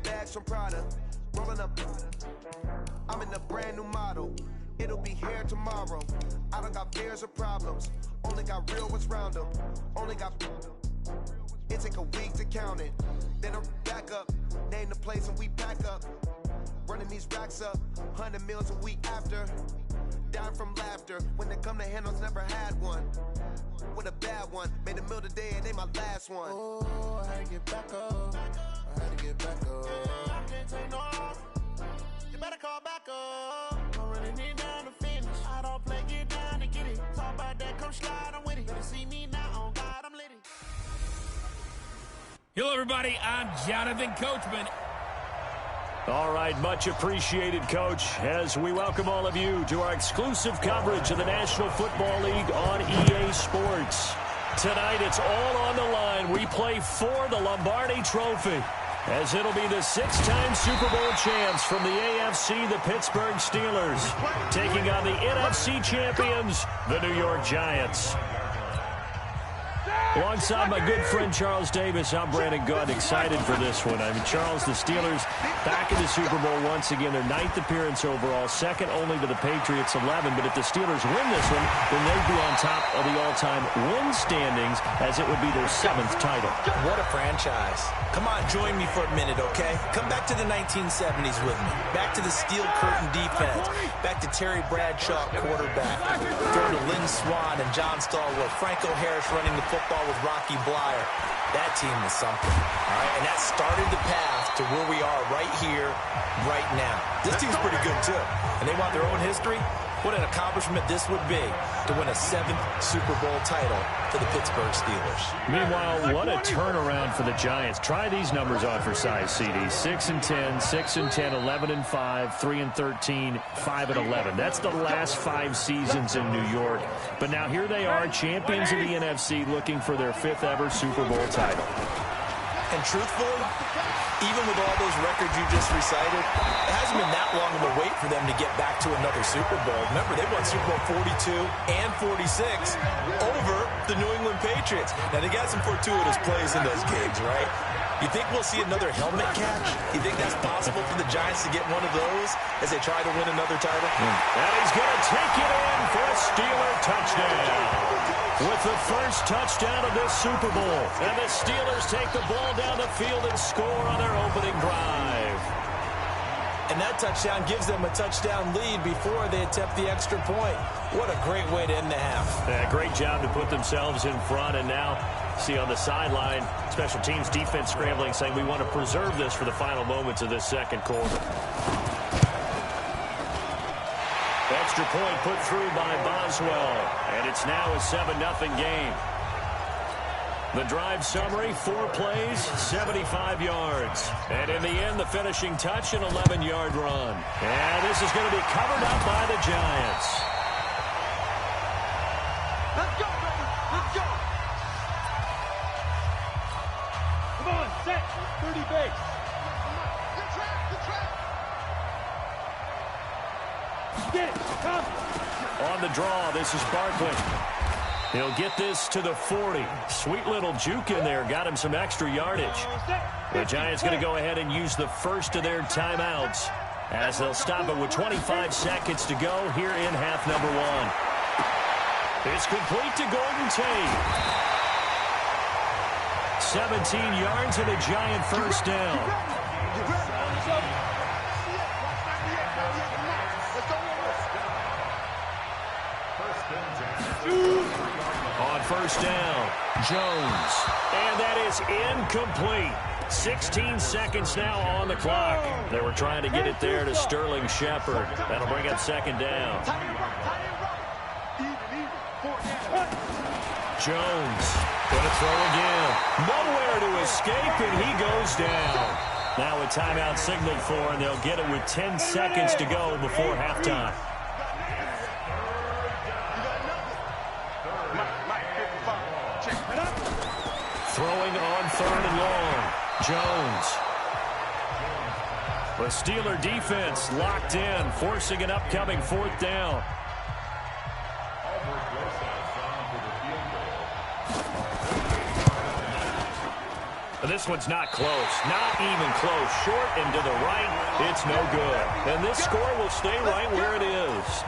bags from Prada. Rolling up. I'm in a brand new model. It'll be here tomorrow. I don't got fears or problems. Only got real ones round them. Only got. It take a week to count it. Then I'm back up. Name the place and we pack up. Running these racks up. 100 meals a week after. Dying from laughter. When they come to handles, never had one. With a bad one. Made a meal today and they my last one. Oh, I had to get back up. I had to get back up. I can't take no off. You better call back up. I'm running it down to finish. I don't play, get down to get it. Talk about that, come slide, I'm with it. Better see me now, on God, I'm lit. Hello, everybody. I'm Jonathan Coachman. All right, much appreciated, Coach, as we welcome all of you to our exclusive coverage of the National Football League on EA Sports. Tonight, it's all on the line. We play for the Lombardi Trophy, as it'll be the six-time Super Bowl champs from the AFC, the Pittsburgh Steelers, taking on the NFC champions, the New York Giants. Alongside my good friend Charles Davis, I'm Brandon Gunn, excited for this one. I mean, Charles, the Steelers back in the Super Bowl once again, their 9th appearance overall, second only to the Patriots 11. But if the Steelers win this one, then they'd be on top of the all-time win standings, as it would be their 7th title. What a franchise. Come on, join me for a minute, okay? Come back to the 1970s with me. Back to the steel curtain defense. Back to Terry Bradshaw, quarterback. Throw to Lynn Swann and John Stallworth. Franco Harris running the football with Rocky Blyer. That team was something. All right, and that started the path to where we are right here, right now. This team's pretty good, too. And they want their own history. What an accomplishment this would be to win a 7th Super Bowl title for the Pittsburgh Steelers. Meanwhile, what a turnaround for the Giants. Try these numbers on for size, CD. 6-10, 6-10, 11-5, 3-13, 5-11. That's the last 5 seasons in New York. But now here they are, champions of the NFC, looking for their 5th ever Super Bowl title. And truthfully, even with all those records you just recited, it hasn't been that long of a wait for them to get back to another Super Bowl. Remember, they won Super Bowl 42 and 46 over the New England Patriots. Now, they got some fortuitous plays in those games, right? You think we'll see another helmet catch? You think that's possible for the Giants to get one of those as they try to win another title? And he's going to take it in for a Steeler touchdown. With the first touchdown of this Super Bowl. And the Steelers take the ball down the field and score on their opening drive. And that touchdown gives them a touchdown lead before they attempt the extra point. What a great way to end the half. Yeah, great job to put themselves in front. And now, see on the sideline, special teams defense scrambling, saying we want to preserve this for the final moments of this second quarter. Extra point put through by Boswell. And it's now a 7-0 game. The drive summary, 4 plays, 75 yards. And in the end, the finishing touch, an 11-yard run. And this is going to be covered up by the Giants. Let's go, baby. Let's go. Come on, set. 30 base. Good track, good track. Get it, come. On the draw, this is Barkley. He'll get this to the 40. Sweet little juke in there. Got him some extra yardage. The Giants going to go ahead and use the first of their timeouts, as they'll stop it with 25 seconds to go here in half number 1. It's complete to Golden Tate. 17 yards and a Giant first down. On first down, Jones. And that is incomplete. 16 seconds now on the clock. They were trying to get it there to Sterling Shepard. That'll bring up second down. Jones going to throw again. Nowhere to escape, and he goes down. Now a timeout signaled for, and they'll get it with 10 seconds to go before halftime. Throwing on 3rd and long. Jones. The Steeler defense locked in, forcing an upcoming 4th down. This one's not close. Not even close. Short and to the right. It's no good. And this score will stay right where it is.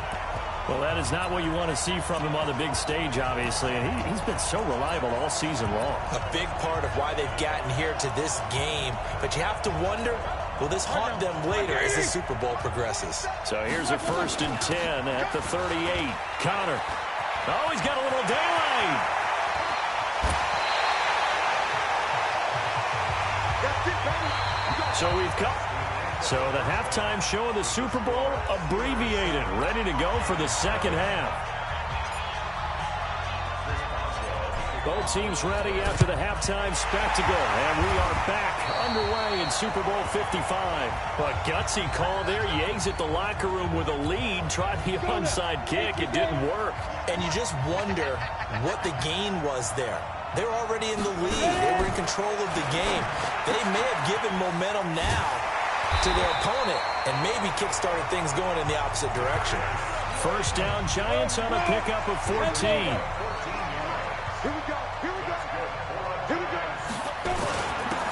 Well, that is not what you want to see from him on the big stage, obviously. And he's been so reliable all season long. A big part of why they've gotten here to this game. But you have to wonder, will this haunt them later as the Super Bowl progresses? So here's a 1st and 10 at the 38. Connor. Oh, he's got a little daylight. So we've come. So the halftime show of the Super Bowl abbreviated, ready to go for the second half. Both teams ready after the halftime spectacle, and we are back underway in Super Bowl 55. A gutsy call there. You exit the locker room with a lead, tried the onside kick. It didn't work. And you just wonder what the gain was there. They're already in the lead. They were in control of the game. They may have given momentum now to their opponent and maybe kick-started things going in the opposite direction. First down, Giants on a pickup of 14. Here we go.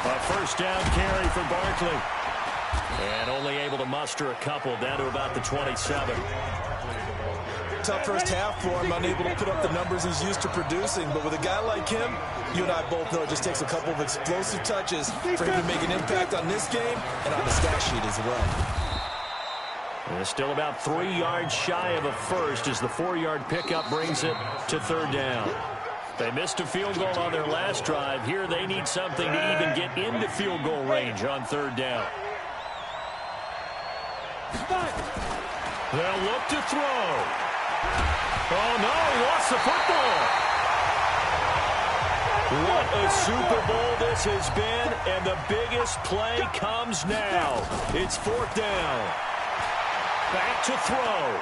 A first down carry for Barkley. And only able to muster a couple down to about the 27. Tough first half for him, unable to put up the numbers he's used to producing. But with a guy like him, you and I both know it just takes a couple of explosive touches for him to make an impact on this game and on the stat sheet as well. And it's still about 3 yards shy of a first as the 4-yard pickup brings it to 3rd down. They missed a field goal on their last drive. Here they need something to even get into field goal range on 3rd down. They'll look to throw. Oh, no, he lost the football. What a Super Bowl this has been, and the biggest play comes now. It's 4th down. Back to throw.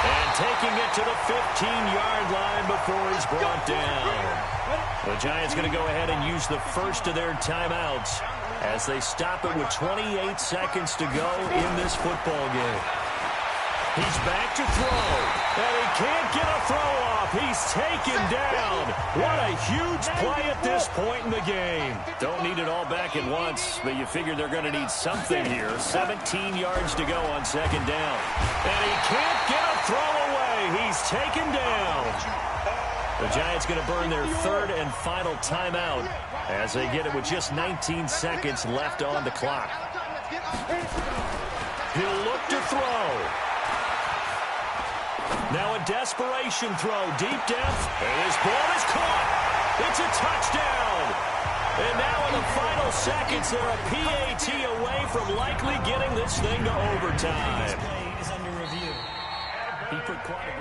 And taking it to the 15-yard line before he's brought down. The Giants going to go ahead and use the first of their timeouts as they stop it with 28 seconds to go in this football game. He's back to throw, and he can't get a throw off. He's taken down. What a huge play at this point in the game. Don't need it all back at once, but you figure they're going to need something here. 17 yards to go on 2nd down. And he can't get a throw away. He's taken down. The Giants going to burn their 3rd and final timeout as they get it with just 19 seconds left on the clock. He'll look to throw. Now a desperation throw, deep depth, and his ball is caught. It's a touchdown. And now in the final seconds, they're a PAT away from likely getting this thing to overtime. This play is under review. He put quite a bit.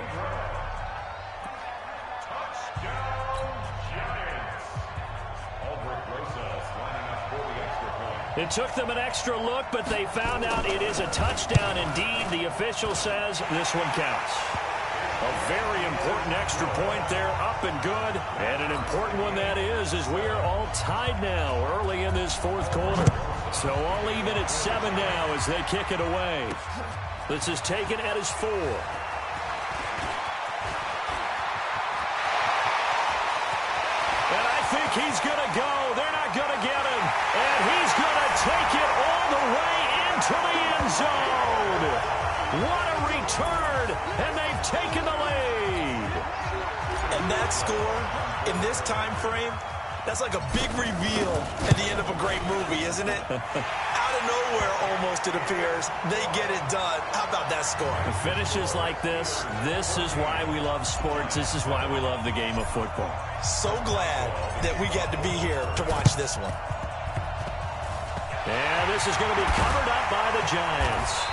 It took them an extra look, but they found out it is a touchdown indeed. The official says this one counts. A very important extra point there, up and good. And an important one that is, as we are all tied now early in this 4th quarter. So all even at 7 now as they kick it away. This is taken at his 4. And I think he's going to go. They're not going to get him. And he's going to take it all the way into the end zone. What a return. And they've taken the lead. And that score in this time frame, that's like a big reveal at the end of a great movie, isn't it? Out of nowhere, almost, it appears. They get it done. How about that score? Finishes like this is why we love sports. This is why we love the game of football. So glad that we get to be here to watch this one. And this is going to be covered up by the Giants.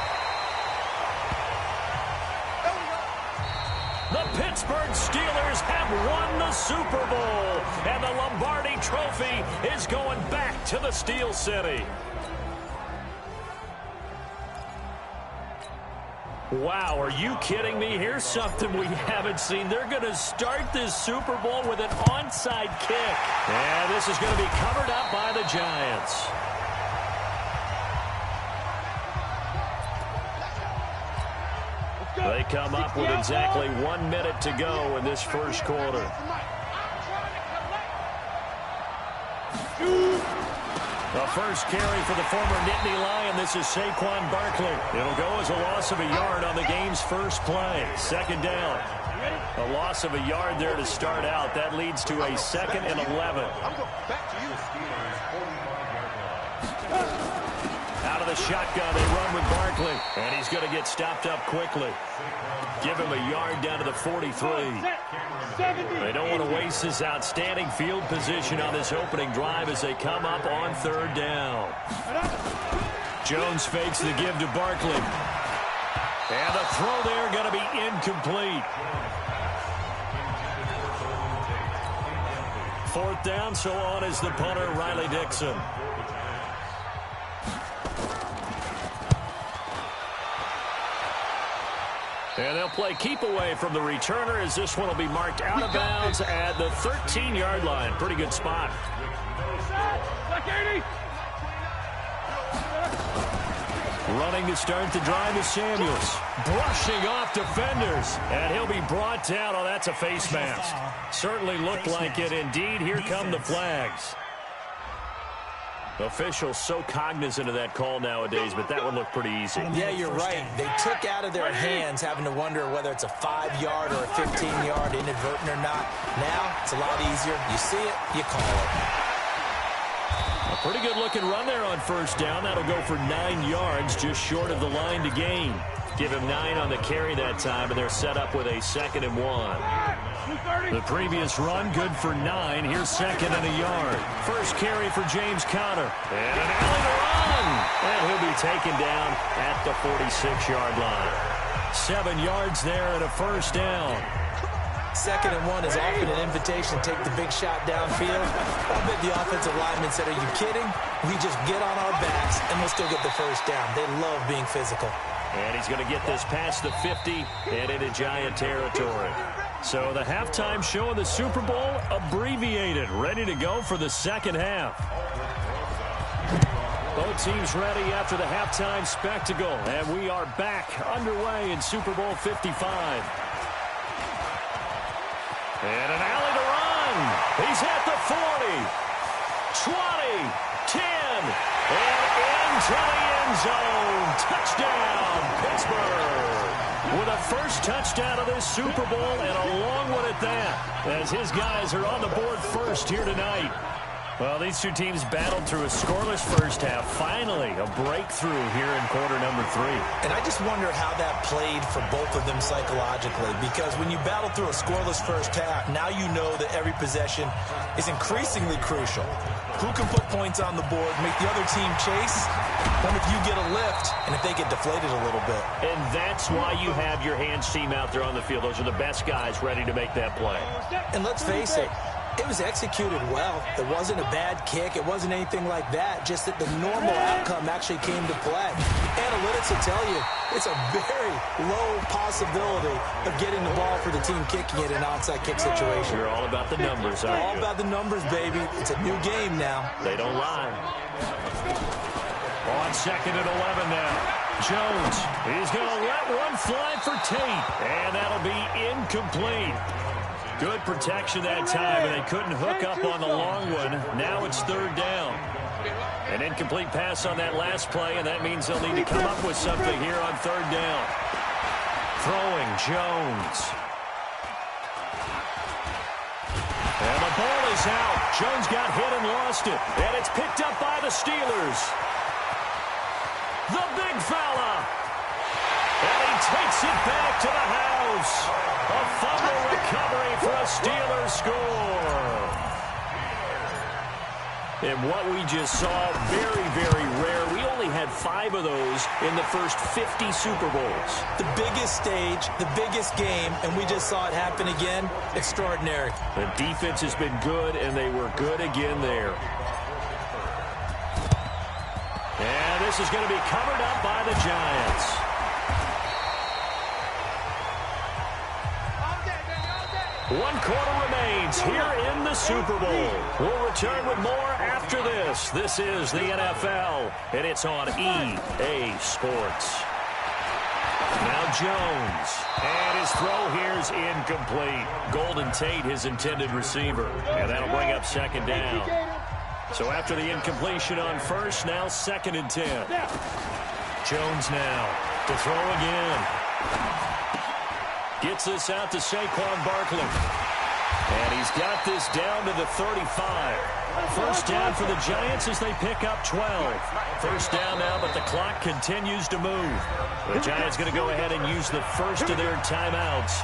The Pittsburgh Steelers have won the Super Bowl, and the Lombardi Trophy is going back to the Steel City. Wow, are you kidding me? Here's something we haven't seen. They're going to start this Super Bowl with an onside kick. And this is going to be covered up by the Giants. They come up with exactly 1 minute to go in this first quarter. The first carry for the former Nittany Lion. This is Saquon Barkley. It'll go as a loss of a yard on the game's first play. Second down. A loss of a yard there to start out. That leads to a 2nd and 11. Out of the shotgun, they run with Barkley. And he's going to get stopped up quickly. Give him a yard down to the 43. They don't want to waste this outstanding field position on this opening drive as they come up on 3rd down. Jones fakes the give to Barkley. And the throw there going to be incomplete. 4th down, so on is the punter, Riley Dixon. And they'll play keep away from the returner as this one will be marked out of bounds at the 13-yard line. Pretty good spot. Running to start the drive is Samuels. Brushing off defenders. And he'll be brought down. Oh, that's a face mask. Certainly looked like it. Indeed, here come the flags. Officials so cognizant of that call nowadays, but that one looked pretty easy. Yeah, you're right. They took out of their hands having to wonder whether it's a 5-yard or a 15-yard, inadvertent or not. Now, it's a lot easier. You see it, you call it. A pretty good-looking run there on 1st down. That'll go for 9 yards, just short of the line to gain. Give him 9 on the carry that time, and they're set up with a 2nd and 1. The previous run, good for 9. Here's 2nd and a yard. First carry for James Conner. And an alley to run. And he'll be taken down at the 46-yard line. 7 yards there and a 1st down. 2nd and 1 is often an invitation to take the big shot downfield. I bet the offensive lineman said, are you kidding? We just get on our backs and we'll still get the 1st down. They love being physical. And he's going to get this past the 50 and into Giant territory. So the halftime show of the Super Bowl abbreviated, ready to go for the 2nd half. Both teams ready after the halftime spectacle, and we are back underway in Super Bowl 55. And an alley to run. He's at the 40, 20, 10, and into the end zone. Touchdown, Pittsburgh. With a first touchdown of this Super Bowl, and a long one at that, as his guys are on the board first here tonight. Well, these two teams battled through a scoreless first half. Finally, a breakthrough here in quarter number 3. And I just wonder how that played for both of them psychologically, because when you battle through a scoreless first half, now you know that every possession is increasingly crucial. Who can put points on the board, make the other team chase, and if you get a lift, and if they get deflated a little bit. And that's why you have your hands team out there on the field. Those are the best guys ready to make that play. And let's face it, it was executed well. It wasn't a bad kick. It wasn't anything like that. Just that the normal outcome actually came to play. Analytics will tell you it's a very low possibility of getting the ball for the team kicking it in an onside kick situation. You're all about the numbers, aren't you? All about the numbers, baby. It's a new game now. They don't lie. On 2nd and 11 now. Jones, he's going to let one fly for Tate, and that'll be incomplete. Good protection that time, and they couldn't hook up on the long one. Now it's 3rd down. An incomplete pass on that last play, and that means they'll need to come up with something here on 3rd down. Throwing, Jones. And the ball is out. Jones got hit and lost it, and it's picked up by the Steelers. The big fella. And he takes it back to the house. A fumble recovery for a Steelers score. And what we just saw, very, very rare. We only had 5 of those in the first 50 Super Bowls. The biggest stage, the biggest game, and we just saw it happen again. Extraordinary. The defense has been good, and they were good again there. And this is going to be covered up by the Giants. One quarter remains here in the Super Bowl. We'll return with more after this. This is the NFL, and it's on EA Sports. Now Jones, and his throw here is incomplete. Golden Tate, his intended receiver, and that'll bring up 2nd down. So after the incompletion on first, now 2nd and 10. Jones now to throw again. Gets this out to Saquon Barkley. And he's got this down to the 35. First down for the Giants as they pick up 12. First down now, but the clock continues to move. The Giants going to go ahead and use the first of their timeouts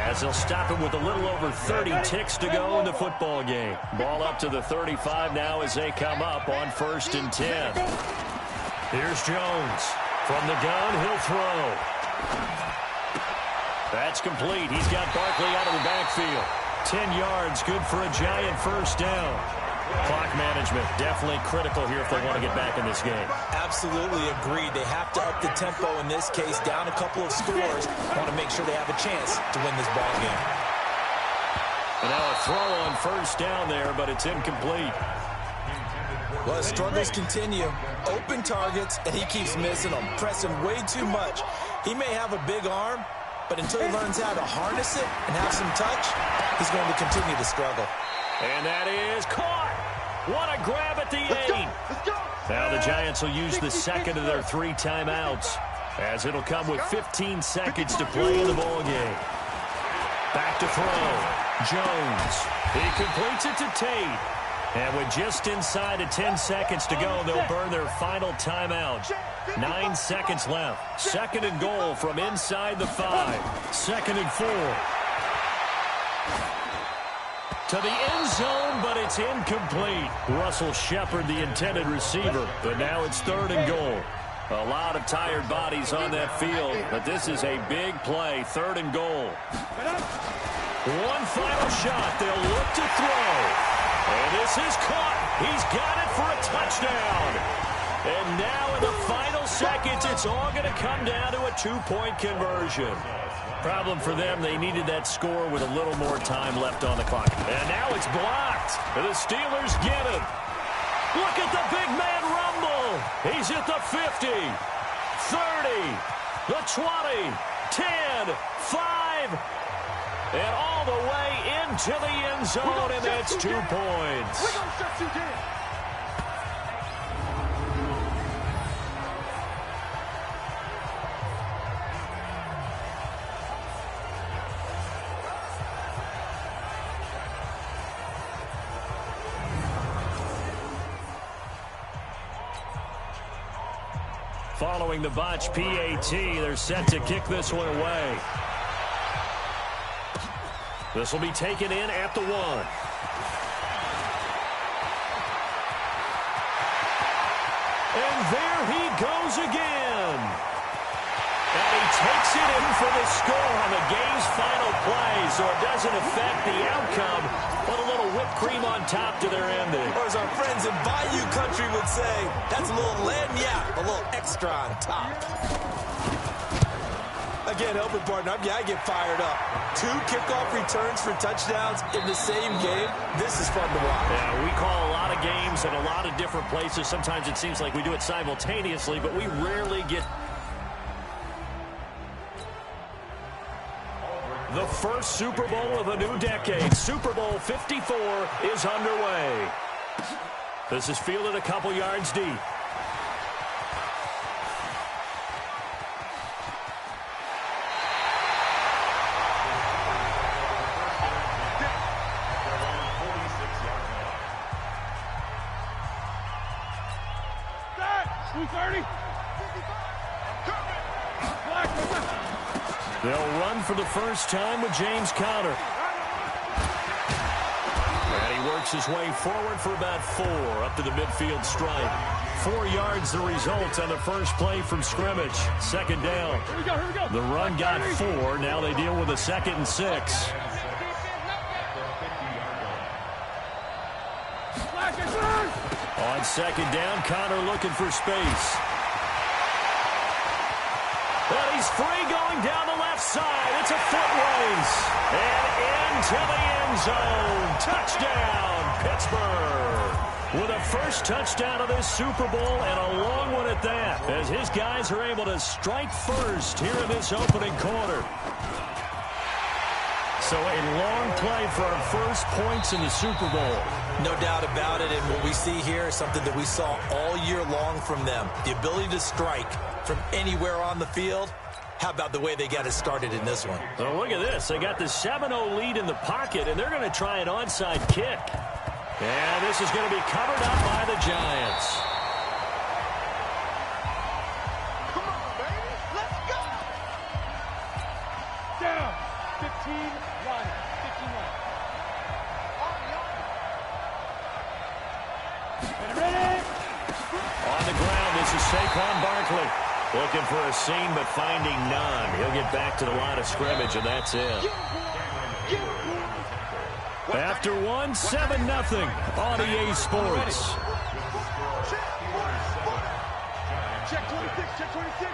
as they'll stop it with a little over 30 ticks to go in the football game. Ball up to the 35 now as they come up on 1st and 10. Here's Jones. From the gun, he'll throw. That's complete. He's got Barkley out of the backfield. 10 yards, good for a Giant first down. Clock management definitely critical here if they want to get back in this game. Absolutely agreed. They have to up the tempo in this case, down a couple of scores. Want to make sure they have a chance to win this ball game. And now a throw on first down there, but it's incomplete. Well, his struggles continue. Open targets, and he keeps missing them, pressing way too much. He may have a big arm, but until he learns how to harness it and have some touch, he's going to continue to struggle. And that is caught. What a grab at the 8. Now the Giants will use the second of their 3 timeouts as it'll come with 15 seconds to play in the ball game. Back to throw. Jones. He completes it to Tate. And with just inside of 10 seconds to go, they'll burn their final timeout. 9 seconds left. 2nd and goal from inside the 5. 2nd and 4. To the end zone, but it's incomplete. Russell Shepard, the intended receiver, but now it's 3rd and goal. A lot of tired bodies on that field, but this is a big play, 3rd and goal. One final shot. They'll look to throw. And this is caught. He's got it for a touchdown. And now in the final seconds, it's all going to come down to a 2-point conversion. Problem for them, they needed that score with a little more time left on the clock. And now it's blocked. The Steelers get it. Look at the big man rumble. He's at the 50, 30, the 20, 10, 5, and all the way into the end zone, and that's 2 points. Following the botch PAT, they're set to kick this one away. This will be taken in at the 1. And there he goes again. And he takes it in for the score on the game's final play, so it doesn't affect the outcome, but a little whipped cream on top to their ending. Or as our friends in Bayou Country would say, that's a little lagniappe, a little extra on top. Again, help it, partner. I get fired up. 2 kickoff returns for touchdowns in the same game. This is fun to watch. Yeah, we call a lot of games in a lot of different places. Sometimes it seems like we do it simultaneously, but we rarely get... The first Super Bowl of a new decade, Super Bowl 54, is underway. This is fielded a couple yards deep. They'll run for the first time with James Conner. And he works his way forward for about 4 up to the midfield stripe. 4 yards the result on the first play from scrimmage. 2nd down. Here we go. The run got 4. Now they deal with a 2nd and 6. On 2nd down, Conner looking for space. But he's free going down the left side. It's a foot race. And into the end zone. Touchdown, Pittsburgh. With a first touchdown of this Super Bowl and a long one at that, as his guys are able to strike first here in this opening quarter. So a long play for our first points in the Super Bowl. No doubt about it, and what we see here is something that we saw all year long from them. The ability to strike from anywhere on the field. How about the way they got it started in this one? So look at this. They got the 7-0 lead in the pocket, and they're going to try an onside kick. And this is going to be covered up by the Giants. Come on, baby. Let's go. Down. 15 Lions. 15 Lions. Ready? On the ground, this is Saquon Barkley. Looking for a seam, but finding none. He'll get back to the line of scrimmage, and that's it. After one, 7-0 on EA Sports. Check 26. Check 26.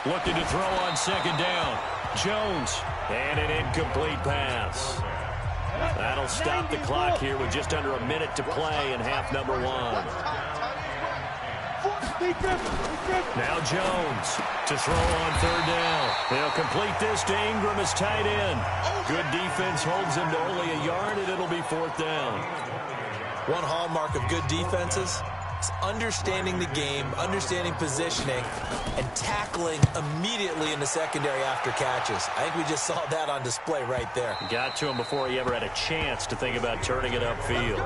Looking to throw on second down. Jones, and an incomplete pass. That'll stop the clock here with just under a minute to play in half number one. Now Jones to throw on third down. They'll complete this to Ingram as tight end. Good defense holds him to only a yard, and it'll be fourth down. One hallmark of good defenses is understanding the game, understanding positioning, and tackling immediately in the secondary after catches. I think we just saw that on display right there. Got to him before he ever had a chance to think about turning it upfield.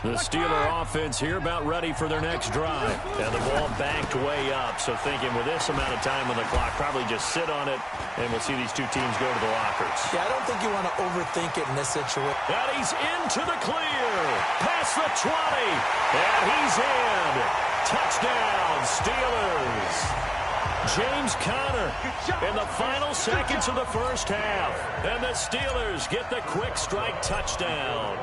The Steeler offense here about ready for their next drive. And the ball banked way up, so thinking with this amount of time on the clock, probably just sit on it, and we'll see these two teams go to the lockers. Yeah, I don't think you want to overthink it in this situation. And he's into the clear. Past the 20. And he's in. Touchdown, Steelers. James Conner in the final seconds of the first half. And the Steelers get the quick strike touchdown.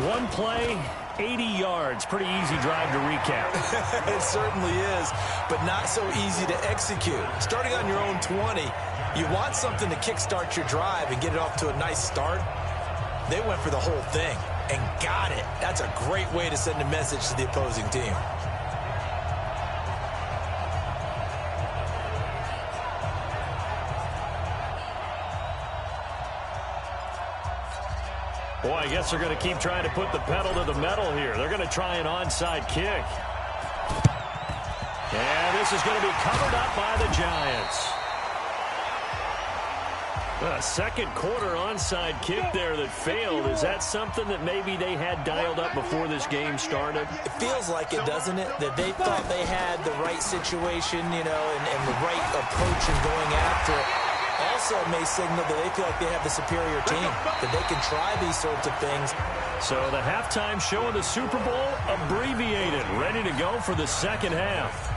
One play, 80 yards. Pretty easy drive to recap. It certainly is, but not so easy to execute. Starting on your own 20, you want something to kickstart your drive and get it off to a nice start. They went for the whole thing and got it. That's a great way to send a message to the opposing team. Boy, I guess they're going to keep trying to put the pedal to the metal here. They're going to try an onside kick. And this is going to be covered up by the Giants. A second quarter onside kick there that failed. Is that something that maybe they had dialed up before this game started? It feels like it, doesn't it? That they thought they had the right situation, you know, and the right approach in going after it. Also may signal that they feel like they have the superior team, that they can try these sorts of things. So the halftime show of the Super Bowl abbreviated, ready to go for the second half.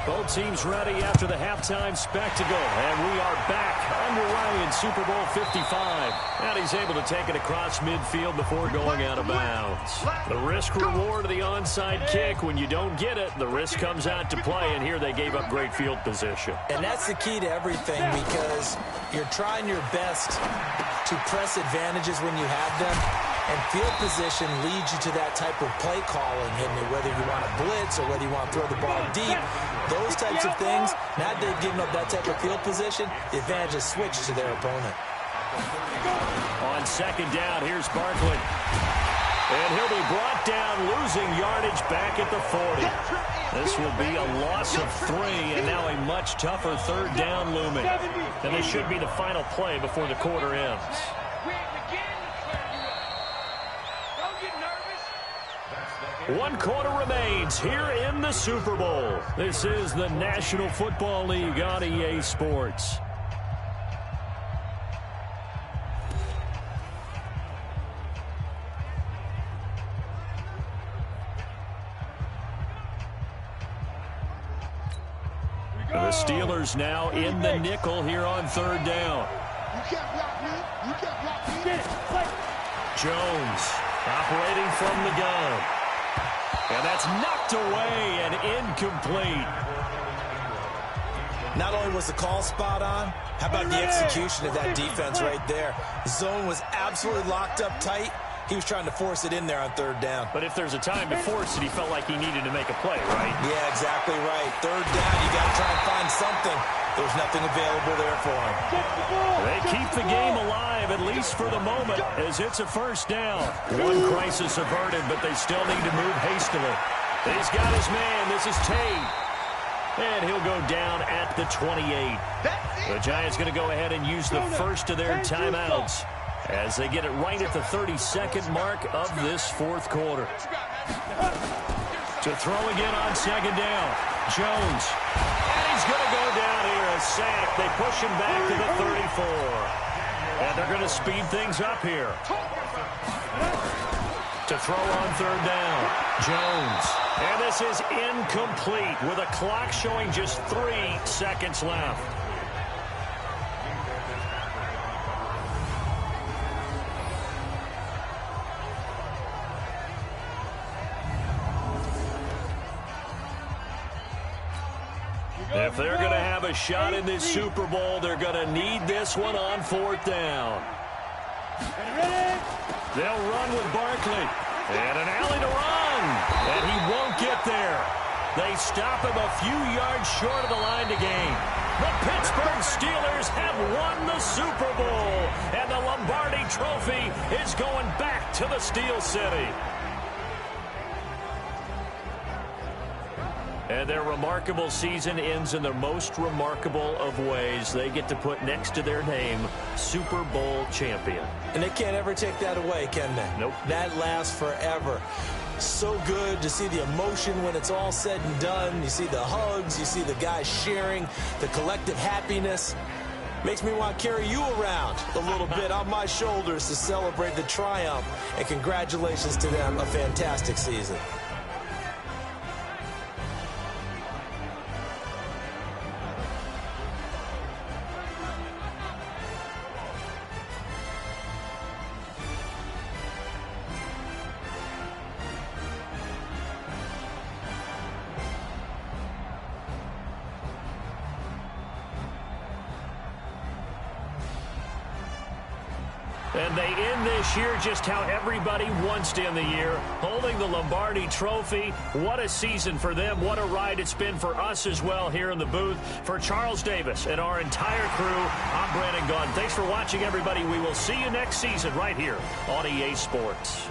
Both teams ready after the halftime spectacle, and we are back underway in Super Bowl 55. And he's able to take it across midfield before going out of bounds. The risk-reward of the onside kick, when you don't get it, the risk comes out to play, and here they gave up great field position. And that's the key to everything, because you're trying your best to press advantages when you have them. And field position leads you to that type of play calling, and whether you want to blitz or whether you want to throw the ball deep, those types of things. Now they've given up that type of field position, the advantage is switched to their opponent. On second down, here's Barkley. And he'll be brought down, losing yardage back at the 40. This will be a loss of 3, and now a much tougher third down looming. And this should be the final play before the quarter ends. One quarter remains here in the Super Bowl. This is the National Football League on EA Sports. The Steelers now in the nickel here on third down. Jones operating from the gun. And that's knocked away and incomplete. Not only was the call spot on, how about the execution of that defense right there? Zone was absolutely locked up tight. He was trying to force it in there on third down. But if there's a time to force it, he felt like he needed to make a play, right? Yeah, exactly right. Third down, you got to try and find something. There was nothing available there for him. They keep the game alive, at least for the moment, as it's a first down. One crisis averted, but they still need to move hastily. He's got his man. This is Tate. And he'll go down at the 28. The Giants going to go ahead and use the first of their timeouts as they get it right at the 32nd mark of this fourth quarter. To throw again on second down. Jones. And he's going to go down here. A sack. They push him back to the 34. And they're going to speed things up here. To throw on third down. Jones. And this is incomplete with a clock showing just 3 seconds left. If they're going to have a shot in this Super Bowl, they're going to need this one on fourth down. They'll run with Barkley. And an alley to run. And he won't get there. They stop him a few yards short of the line to gain. The Pittsburgh Steelers have won the Super Bowl. And the Lombardi Trophy is going back to the Steel City. And their remarkable season ends in the most remarkable of ways. They get to put next to their name, Super Bowl champion. And they can't ever take that away, can they? Nope. That lasts forever. So good to see the emotion when it's all said and done. You see the hugs. You see the guys sharing, the collective happiness. Makes me want to carry you around a little bit on my shoulders to celebrate the triumph. And congratulations to them. A fantastic season. And they end this year just how everybody wants to end the year, holding the Lombardi Trophy. What a season for them. What a ride it's been for us as well here in the booth. For Charles Davis and our entire crew, I'm Brandon Gaudin. Thanks for watching, everybody. We will see you next season right here on EA Sports.